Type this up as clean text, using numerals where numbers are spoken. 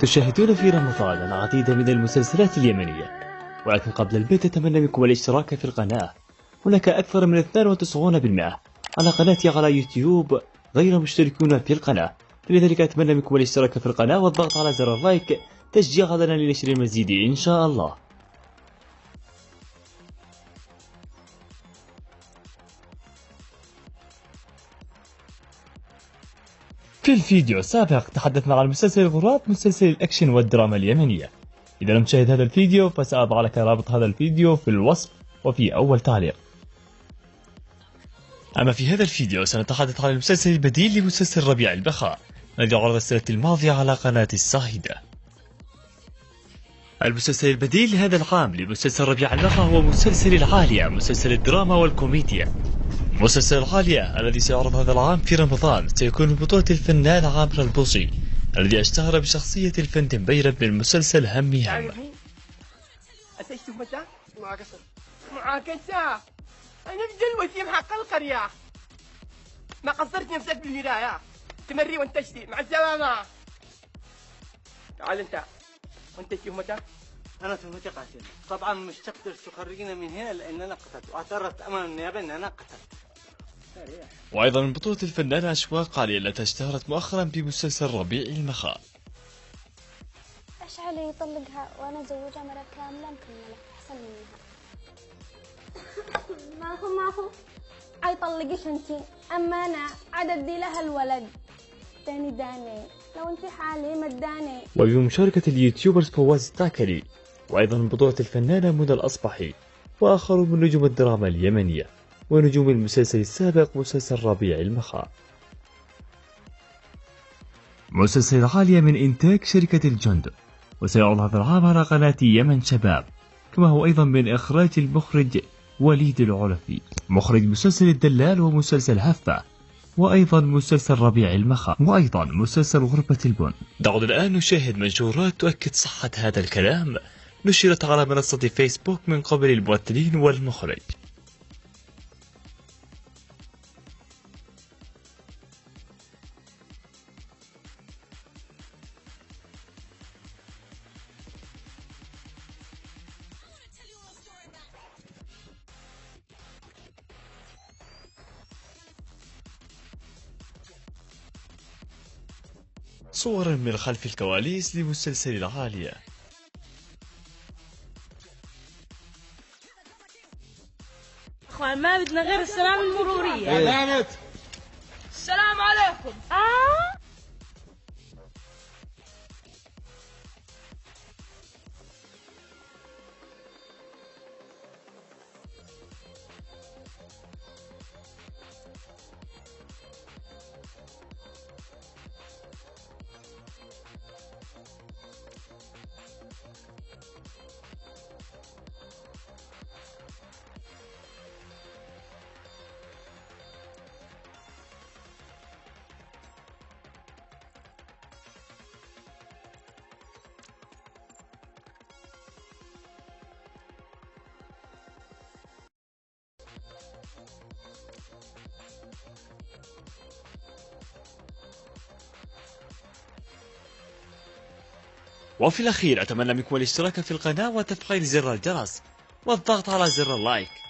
تشاهدون في رمضان العديد من المسلسلات اليمنية، ولكن قبل البدء أتمنى منكم الاشتراك في القناة. هناك أكثر من 92% على قناتي على يوتيوب غير مشتركون في القناة، لذلك أتمنى منكم الاشتراك في القناة والضغط على زر اللايك تشجيعا لنا لنشر المزيد إن شاء الله. في الفيديو السابق تحدثنا عن مسلسل الغراب، مسلسل الأكشن والدراما اليمنية. إذا لم تشاهد هذا الفيديو فسأضع لك رابط هذا الفيديو في الوصف وفي أول تعليق. أما في هذا الفيديو سنتحدث عن المسلسل البديل لمسلسل ربيع البخاء الذي عرض السنة الماضية على قناة الصاهدة. المسلسل البديل لهذا العام لمسلسل ربيع البخاء هو مسلسل العالية، مسلسل الدراما والكوميديا. مسلسل العالية الذي سيعرض هذا العام في رمضان سيكون من بطولة الفنان عامر البوصي الذي اشتهر بشخصية الفندم بيرم من مسلسل همي هم. معاكسة أنا في الوسيم حق القرية، ما قصرت نفسك بالمراية، تمري وانت تشتي. مع السلامة. تعال انت وانت تهمته. أنا تهمتي قاتل، طبعا مش تقدر تخرجنا من هنا لأن أنا قتلت، واعترفت أمام النيابة أن أنا قتلت. وأيضا من بطولة الفنانة أشواق علي التي اشتهرت مؤخرا بمسلسل ربيع البخاء. ايش علي يطلقها وانا زوجها مرة كاملة مكملة احسن منها. ما هو عيطلقش انتي، اما انا عددي لها الولد تاني داني، لو انتي حالي مداني. وبمشاركة اليوتيوبرز فواز التاكلي، وأيضا من بطولة الفنانة منى الأصبحي وآخرون من نجوم الدراما اليمنية ونجوم المسلسل السابق مسلسل ربيع البخاء. مسلسل العالية من إنتاج شركة الجند، وسيعرض هذا العام على قناة يمن شباب، كما هو أيضا من إخراج المخرج وليد العلفي، مخرج مسلسل الدلال ومسلسل هفة، وأيضا مسلسل ربيع البخاء، وأيضا مسلسل غربة البن. دعونا الآن نشاهد منشورات تؤكد صحة هذا الكلام نشرت على منصة فيسبوك من قبل الممثلين والمخرج. صورا من خلف الكواليس لمسلسل العالية. اخوان ما بدنا غير السلام المرورية. علامة السلام عليكم. وفي الأخير أتمنى منكم الاشتراك في القناة وتفعيل زر الجرس والضغط على زر اللايك.